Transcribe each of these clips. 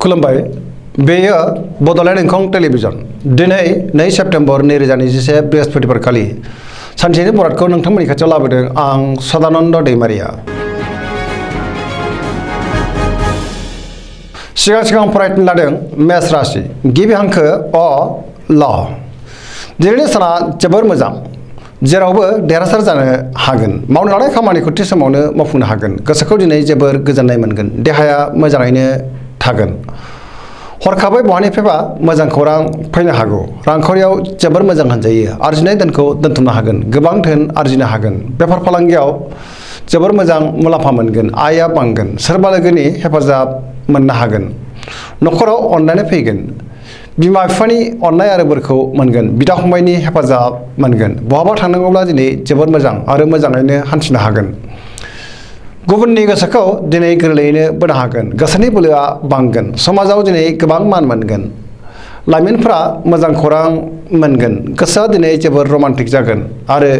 खुलुमबाय बेयो बड'लेण्ड इंखं टेलिभिजन दिनै 2 सेप्तेम्बर 2021 बृहस्पतिबार खालि सानसेनि बरादखौ नोंथांमोननि खाथियाव लाबोदों आं सदानन्द दैमारिया। सिगां फरायनो लादों मेष राशि गिबि हांखो अ ल। दिनैनि साना जोबोर मोजां, जेरावबो देरहासार जानो हागोन। मावनो लानाय खामानिखौ थि समावनो मावफुंनो हागोन। गोसोखौ दिनै जोबोर गोजोननाय मोनगोन। देहाया मोजाङैनो थागोन। हरखाबै बहानिफ्रायबा मोजां खौरां फैनो हागौ। रांखावरियाव जोबोर मोजां होनजायो। आरजिनाय धोनखौ दोनथुमनो हागोन। गोबां धोन आरजिनो हागोन। बेफार फालांगियाव जोबोर मोजां मुलाम्फा मोनगोन। आयआ बांगोन। सोरबा लोगोनि हेफाजाब मोननो हागोन। न'खराव अननाय फैगोन। बिमा बिफानि अननाय आरो बोरखौ मोनगोन। बिदा फंबायनि हेफाजाब मोनगोन। बहाबा थांनांगौब्ला दिनै जोबोर मोजां आरो मोजाङैनो हान्थिनो हागोन। गुबुननि गोसोखौ दिनै गोरलैयैनो बोनो हागोन। गोसोनि बोलोआ बांगोन। समाजाव दिनै गोबां मान मोनगोन। लाइमोनफोरा मोजां खौरां मोनगोन। गोसोआ दिनै जोबोर रमान्टिक जागोन आरो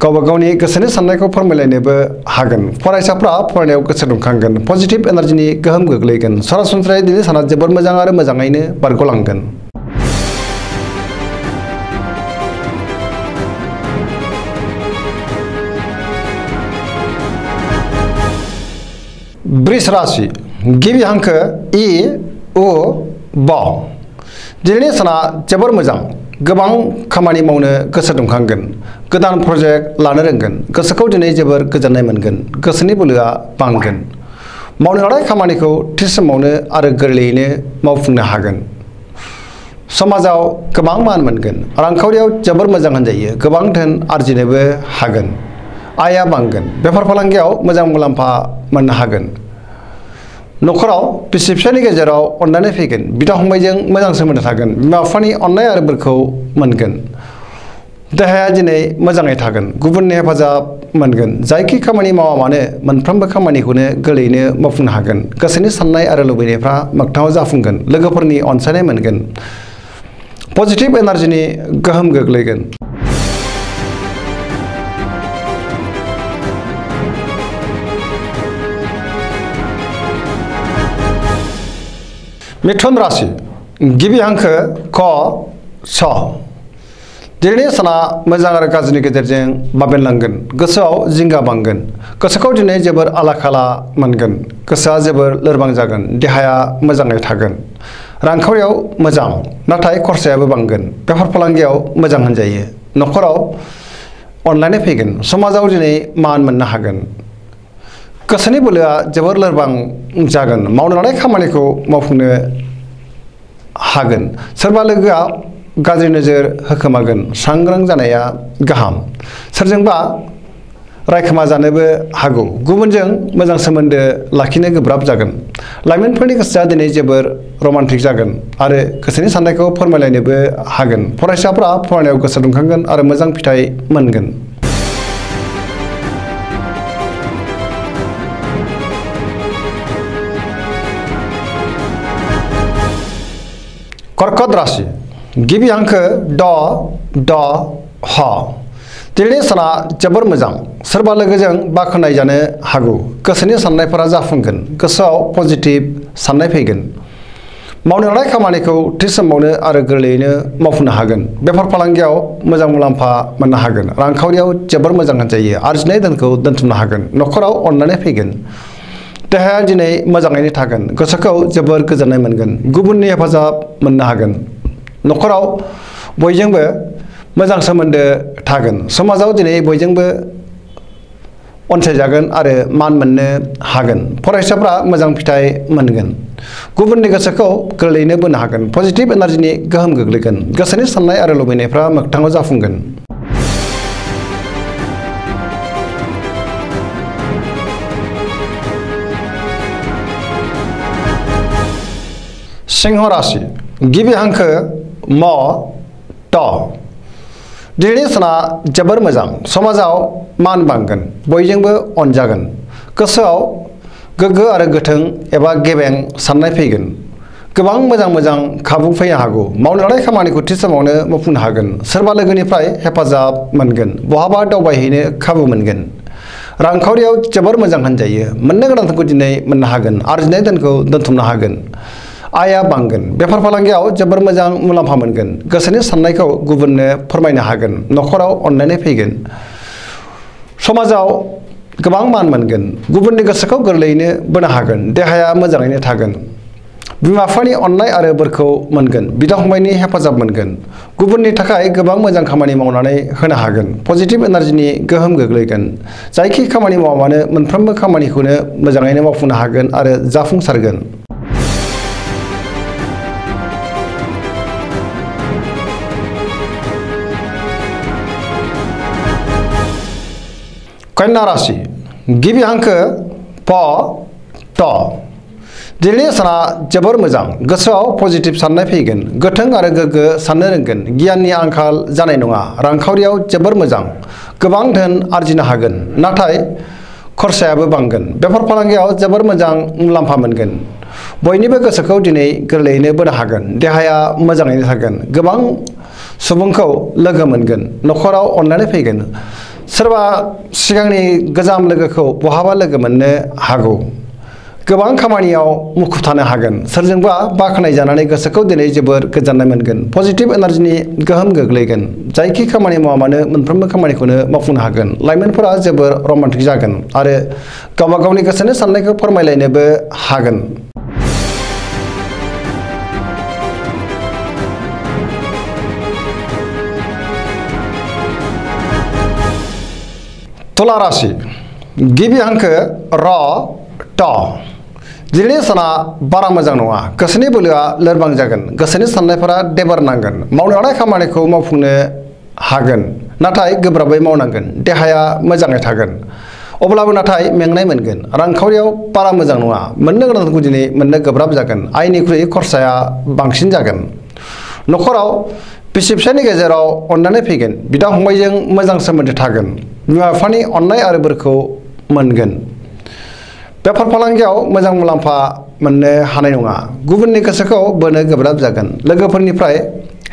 गावबा गावनि गोसोनि साननायखौ फोरमायलायनोबो हागोन। फरायसाफ्रा फरायनायाव गोसो दुंखांगोन। पजिटिभ एनार्जिनि गोहोम गोग्लैगोन। सरासनस्रायै दिनै साना जोबोर मोजां आरो मोजाङैनो बारग'लांगोन। वृष राशि गिबि हांखो इ उ ब। दिनैनि साना जोबोर मोजां। गोबां खामानि मावनो गोसो दुंखांगोन। गोदान प्रजेक्ट लानो रोंगोन। गोसोखौ दिनै जोबोर गोजोननाय मोनगोन। गोसोनि बोलोआ बांगोन। मावनो लानाय खामानिखौ थि समावनो आरो गोरलैयैनो मावफुंनो हागोन। समाजाव गोबां मान मोनगोन। रांखावरियाव जोबोर मोजां होनजायो। गोबां धोन आरजिनोबो हागोन। आयआ बांगोन। बेफार फालांगियाव मोजां मुलाम्फा मोननो हागोन। न'खराव बिसि फिसायनि गेजेराव अननाय फैगोन। बिदा फंबायजों मोजां सोमोन्दो थागोन। बिमा बिफानि अननाय आरो बोरखौ मोनगोन। देहाया दिनै मोजाङै थागोन। गुबुननि हेफाजाब मोनगोन। जायखि खामानि मावा मानो मोनफ्रोमबो खामानिखौनो गोरलैयैनो मावफुंनो हागोन। गोसोनि साननाय आरो लुबैनायफ्रा मोगथाङाव जाफुंगोन। लोगोफोरनि अनसायनाय मोनगोन। पजिटिभ एनार्जिनि गोहोम गोग्लैगोन। मिथुन राशि गिबि हांखो क स। दिनैनि साना मोजां आरो गाज्रिनि गेजेरजों बाबेनलांगोन। गोसोआव जिंगा बांगोन। गोसोखौ दिनै जोबोर आला खाला मोनगोन। गोसोआ जोबोर लोरबां जागोन। देहाया मोजाङै थागोन। रांखावरियाव मोजां, नाथाय खरसायाबो बांगोन। बेफार फालांगियाव मोजां होनजायो। न'खराव अनलायनाय फैगोन। समाजाव दिनै मान मोननो हागोन। गोसोनि बोलोआ जोबोर लोरबां जागोन। मावनो लानाय खामानिखौ मावफुंनो हागोन। सोरबा लोगोआ गाज्रि नोजोर होखोमागोन। सांग्रां जानाया गाहाम। सोरजोंबा रायखोमा जानोबो हागौ। गुबुनजों मोजां सोमोन्दो लाखिनो गोब्राब जागोन। लाइमोनफोरनि गोसोआ दिनै जोबोर रमान्टिक जागोन आरो गोसोनि साननायखौ फोरमायलायनोबो हागोन। फरायसाफ्रा फरायनायाव गोसो दुंखांगोन आरो मोजां फिथाइ मोनगोन। कर्कट राशि गिबि हांखो ड ड ह। दिनैनि साना जोबोर मोजां। सोरबा लोगोजों बाख्नाय जानो हागौ। गोसोनि साननायफोरा जाफुंगोन। गोसोआव पजिटिभ साननाय फैगोन। मावनो लानाय खामानिखौ थि समावनो आरो गोरलैयैनो मावफुंनो हागोन। बेफार फालांगियाव मोजां मुलाम्फा मोननो हागोन। रांखावरियाव जोबोर मोजां होनजायो। आरजिनाय धोनखौ दोनथुमनो हागोन। न'खराव अननाय फैगोन। देहाया दिनै मोजाङैनो थागोन। गोसोखौ जोबोर गोजोननाय मोनगोन। गुबुननि हेफाजाब मोननो हागोन। न'खराव बयजोंबो मोजां सोमोन्दो थागोन। समाजाव दिनै बयजोंबो अनसायजागोन आरो मान मोननो हागोन। फरायसाफ्रा मोजां फिथाइ मोनगोन। गुबुननि गोसोखौ गोरलैयैनो बोनो हागोन। पजिटिभ एनार्जिनि गोहोम गोग्लैगोन। गोसोनि साननाय आरो लुबैनायफ्रा मोगथाङाव जाफुंगोन। सिंह राशि गिबि हांखो म ट। दिनैनि साना जोबोर मोजां। समाजाव मान बांगोन। बयजोंबो अनजागोन। गोसोआव गोग्गो आरो गोथों एबा गेबें साननाय फैगोन। गोबां मोजां खाबु फैनो हागौ। मावनो लानाय खामानिखौ थि समावनो मावफुंनो हागोन। सोरबा लोगोनिफ्राय हेफाजाब मोनगोन। बहाबा दावबायहैनो खाबु मोनगोन। रांखावरियाव जोबोर मोजां होनजायो। मोननो गोनांखौ दिनै मोननो हागोन। आरजिनाय धोनखौ दोनथुमनो हागोन। आया बांगोन बेफार फालांगियाव जोबोर मोजां मुलाम्फा मोनगोन गोसोनि साननायखौ गुबुननो फोरमायनो हागोन नखराव अनलायनाय फैगोन समाजाव गोबां मान मोनगोन गुबुननि गोसोखौ गोरलैयैनो बोनो हागोन देहाया मोजाङैनो थागोन बिमा बिफानि अननाय आरो बोरखौ मोनगोन बिदा फंबायनि हेफाजाब मोनगोन गुबुननि थाखाय गोबां मोजां खामानि मावनानै होनो हागोन पजिटिभ एनार्जिनि गोहोम गोग्लैगोन जायखि खामानि मावा मानो मोनफ्रोमबो खामानिखौनो मोजाङैनो मावफुंनो हागोन आरो जाफुंसारगोन कन्या राशि गिबि हांखो प ट दिनैनि साना जोबोर मोजां गोसोआव पजिटिभ साननाय फैगोन गोथों आरो गोग्गो साननो रोंगोन गियाननि आंखाल जानाय नङा रांखावरियाव जोबोर मोजां गोबां धोन आरजिनो हागोन नाथाय खरसायाबो बांगोन बेफार फालांगियाव जोबोर मोजां मुलाम्फा मोनगोन बयनिबो गोसोखौ दिनै गोरलैयैनो बोनो हागोन देहाया मोजाङैनो थागोन गोबां सुबुंखौ लोगो मोनगोन नखराव अनलायनाय फैगोन सोरबा सिगांनि गोजाम लोगोखौ बहाबा लोगो मोननो हागौ गोबां खामानियाव मुखुब थानो हागोन सोरजोंबा बाख्नाय जानानै गोसोखौ दिनै जोबोर गोजोननाय मोनगोन पजिटिभ एनार्जिनि गोहोम गोग्लैगोन जायखि खामानि मावा मानो मोनफ्रोमबो खामानिखौनो मावफुंनो हागोन लाइमोनफोरा जोबोर रमान्टिक जागोन आरो गावबा गावनि गोसोनि साननायखौ फोरमायलायनोबो हागोन तुला राशि गिबि हांखो र ट दिनैनि साना बारा मोजां नङा गोसोनि बोलोआ लोरबां जागोन गोसोनि साननायफोरा देबार नांगोन मावनो हानाय खामानिखौ मावफुंनो हागोन नाथाय गोब्राबै मावनांगोन देहाया मोजाङै थागोन अब्लाबो नाथाय मेंनाय मोनगोन रांखावरियाव बारा मोजां नङा मोननो गोनांखौ दिनै मोननो गोब्राब जागोन आयनिख्रुइ खरसाया बांसिन जागोन नखराव बिसि फिसायनि गेजेराव अननानै फैगोन बिदा फंबायजों मोजां सोमोन्दो थागोन बिमा बिफानि अननाय आरो बोरखौ मोनगोन बेफार फालांगियाव मोजां मुलाम्फा मोननो हानाय नङा गुबुननि गोसोखौ बोनो गोब्राब जागोन लोगोफोरनिफ्राय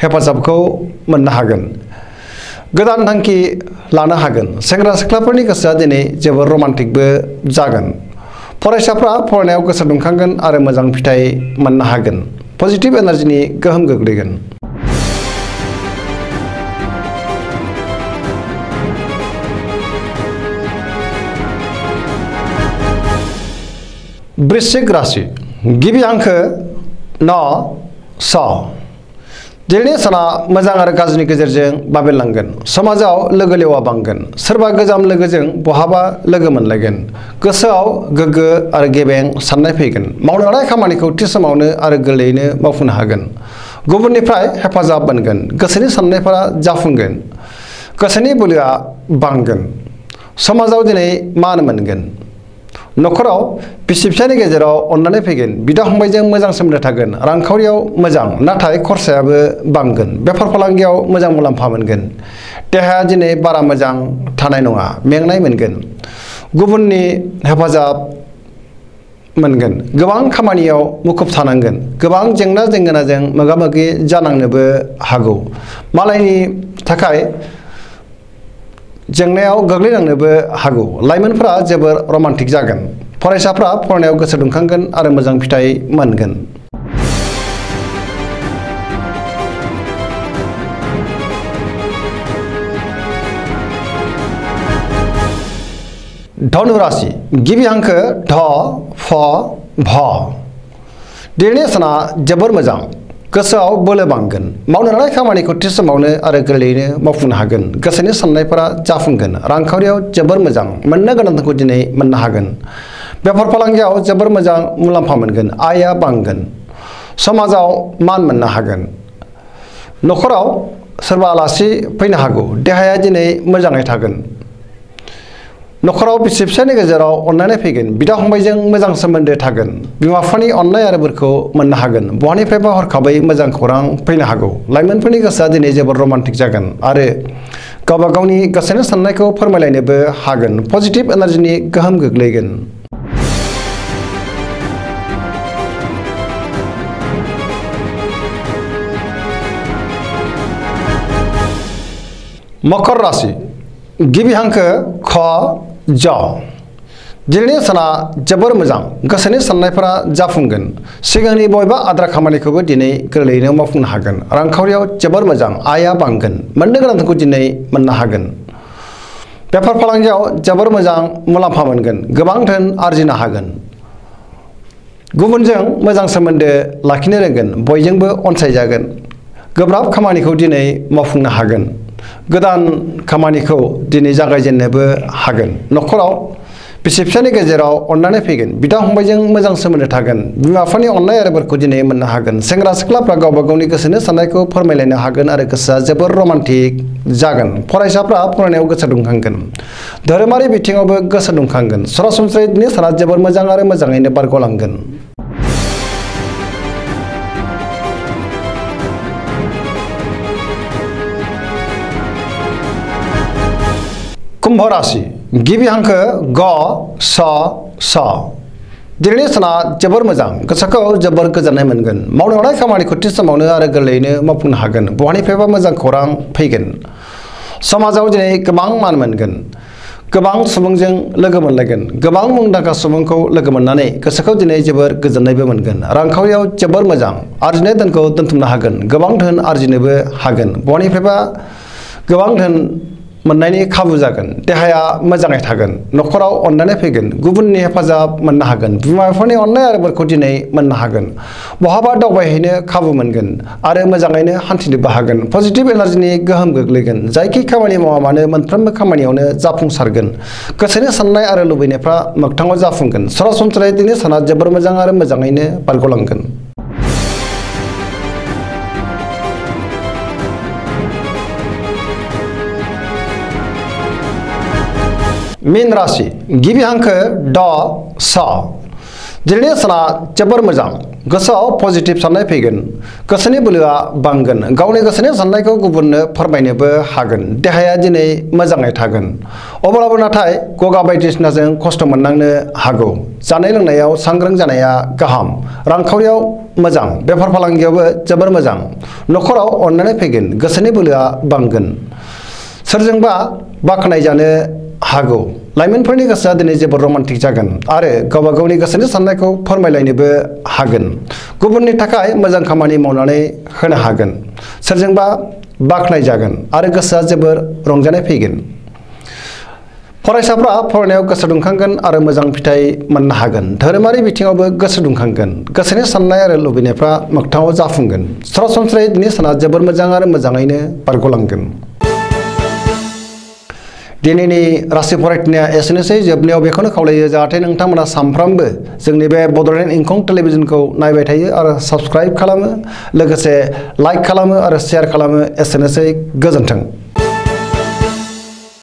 हेफाजाबखौ मोननो हागोन गोदान थांखि लानो हागोन सेंग्रा सिख्लाफोरनि गोसोआ दिनै जोबोर रमान्टिकबो जागोन फरायसाफ्रा फरायनायाव गोसो दुंखांगोन आरो मोजां फिथाइ मोननो हागोन पजिटिभ एनार्जिनि गोहोम गोग्लैगोन वृश्चिक राशि गिबि हांखो न स दिनैनि साना मोजां आरो गाज्रिनि गेजेरजों बाबेरलांगोन समाजाव लोगो लेवा बांगोन सोरबा गोजाम लोगोजों बहाबा लोगो मोनलायगोन गोसोआव गोग्गो आरो गेबें साननाय फैगोन मावनो हानाय खामानिखौ थि समावनो आरो गोरलैयैनो मावफुंनो हागोन गुबुननिफ्राय हेफाजाब मोनगोन गोसोनि साननायफोरा जाफुंगोन गोसोनि बोलोआ बांगोन समाजाव दिनै मान मोनगोन नखराव बिसि फिसायनि गेजेराव अननानै फैगोन बिदा फंबायजों मोजां सोमोन्दो थागोन रांखावरियाव मोजां नाथाय खरसायाबो बांगोन बेफार फालांगियाव मोजां मुलाम्फा मोनगोन देहाया दिनै बारा मोजां थानाय नङा मेंनाय मोनगोन गुबुननि हेफाजाब मोनगोन गोबां खामानियाव मुखुब थानांगोन गोबां जेंना जेंगोनाजों मोगा मोगि जानांनोबो हागौ मालायनि थाखाय जेंनायाव गोग्लैनांनोबो हागौ लाइमोनफोरा जोबोर रमान्टिक जागोन फरायसाफ्रा फरायनायाव गोसो दुंखांगोन आरो मोजां फिथाइ मोनगोन धनु राशि गिबि हांखो ध फ भ दिनैनि साना जोबोर मोजां गोसोआव बोलो बांगोन मावनो हानाय खामानिखौ थि समावनो आरो गोरलैयैनो मावफुंनो हागोन गोसोनि साननायफोरा जाफुंगोन रांखावरियाव जोबोर मोजां मोननो गोनांखौ दिनै मोननो हागोन बेफार फालांगियाव जोबोर मोजां मुलाम्फा मोनगोन आयआ बांगोन समाजाव मान मोननो हागोन नखराव सोरबा आलासि फैनो हागौ देहाया दिनै मोजाङै थागोन नखराव बिसि फिसायनि गेजेराव अननानै फैगोन बिदा फंबायजों मोजां सोमोन्दो थागोन बिमा बिफानि अननाय आरो बोरखौ मोननो हागोन बहानिफ्रायबा हरखाबै मोजां खौरां फैनो हागौ लाइमोनफोरनि गोसोआ दिनै जोबोर रमान्टिक जागोन आरो गावबा गावनि गोसोनि साननायखौ फोरमायलायनोबो हागोन पजिटिभ एनार्जिनि गोहोम गोग्लैगोन मकर राशि गिबि हांखो ख ज दिनैनि साना जोबोर मोजां गोसोनि साननायफोरा जाफुंगोन सिगांनि बबेबा आद्रा खामानिखौबो दिनै गोरलैयैनो मावफुंनो हागोन रांखावरियाव जोबोर मोजां आयआ बांगोन मोननो गोनांखौ दिनै मोननो हागोन बेफार फालांगियाव जोबोर मोजां मुलाम्फा मोनगोन गोबां धोन आरजिनो हागोन गुबुनजों मोजां सोमोन्दो लाखिनो रोंगोन बयजोंबो अनसायजागोन गोब्राब खामानिखौ दिनै मावफुंनो हागोन गोदान खामानिखौ दिनै जागायजेननोबो हागोन न'खराव बिसि फिसायनि गेजेराव अननानै फैगोन बिदा फंबायजों मोजां सोमोन्दो थागोन बिमा बिफानि अननाय आरो बोरखौ दिनै मोननो हागोन सेंग्रा सिख्लाफ्रा गावबा गावनि गोसोनि साननायखौ फोरमायलायनो हागोन आरो गोसोआ जोबोर रमान्टिक जागोन फरायसाफ्रा फरायनायाव गोसो दुंखांगोन धोरोमारि बिथिङावबो गोसो दुंखांगोन सरासनस्रायै दिनै साना जोबोर मोजां आरो मोजाङैनो बारग'लांगोन कुम्भ राशि गिबि हांखो ग स स दिनैनि साना जोबोर मोजां गोसोखौ जोबोर गोजोननाय मोनगोन मावनो लानाय खामानिखौ थि समावनो आरो गोरलैयैनो मावफुंनो हागोन बहानिफ्रायबा मोजां खौरां फैगोन समाजाव दिनै गोबां मान मोनगोन गोबां सुबुंजों लोगो मोनलायगोन गोबां मुंदांखा सुबुंखौ लोगो मोननानै गोसोखौ दिनै जोबोर गोजोननायबो मोनगोन रांखावरियाव जोबोर मोजां आरजिनाय धोनखौ दोनथुमनो हागोन गोबां धोन आरजिनोबो हागोन बहानिफ्रायबा गोबां धोन मोननायनि खाबु जागोन देहाया मोजाङै थागोन न'खराव अननानै फैगोन गुबुननि हेफाजाब मोननो हागोन बिमा बिफानि अननाय आरो बोरखौ दिनै मोननो हागोन बहाबा दावबायहैनो खाबु मोनगोन आरो मोजाङैनो हान्थिनोबो हागोन पजिटिभ एनार्जिनि गोहोम गोग्लैगोन जायखि खामानि मावा मानो मोनफ्रोमबो खामानियावनो जाफुंसारगोन गोसोनि साननाय आरो लुबैनायफ्रा मोगथाङाव जाफुंगोन सरासनस्रायै दिनै साना जोबोर मोजां आरो मोजाङैनो बारग'लांगोन मीन राशि गिबि हांखो ड स दिनैनि साना जोबोर मोजां गोसोआव पजिटिभ साननाय फैगोन गोसोनि बोलोआ बांगोन गावनि गोसोनि साननायखौ गुबुननो फोरमायनोबो हागोन देहाया दिनै मोजाङै थागोन अब्लाबो नाथाय गगा बायदिसिनाजों खस्थ' मोननांनो हागौ जानाय लोंनायाव सांग्रां जानाया गाहाम रांखावरियाव मोजां बेफार फालांगियावबो जोबोर मोजां न'खराव अननानै फैगोन गोसोनि बोलोआ बांगोन सोरजोंबा बाख्नायजानो हागौ लाइमोनफोरनि गोसोआ दिनै जोबोर रमान्टिक जागोन आरो गावबा गावनि गोसोनि साननायखौ फोरमायलायनोबो हागोन गुबुननि थाखाय मोजां खामानि मावनानै होनो हागोन सोरजोंबा बाख्नायजागोन आरो गोसोआ जोबोर रंजानाय फैगोन फरायसाफ्रा फरायनायाव गोसो दुंखांगोन आरो मोजां फिथाइ मोननो हागोन धोरोमारि बिथिङावबो गोसो दुंखांगोन गोसोनि साननाय आरो लुबैनायफ्रा मोगथाङाव जाफुंगोन सरासनस्रायै दिनै साना जोबोर मोजां आरो मोजाङैनो बारग'लांगोन दिनैनि राशि फरायथिनाया एसेनोसै जोबनायाव बेखौनो खावलायो जाहाथे नोंथांमोना सानफ्रामबो जोंनि बे बड'लेण्ड इंखं टेलिभिजनखौ नायबाय थायो आरो साबस्क्राइब खालामो लोगोसे लाइक खालामो आरो शेयार खालामो एसेनोसै गोजोन्थों।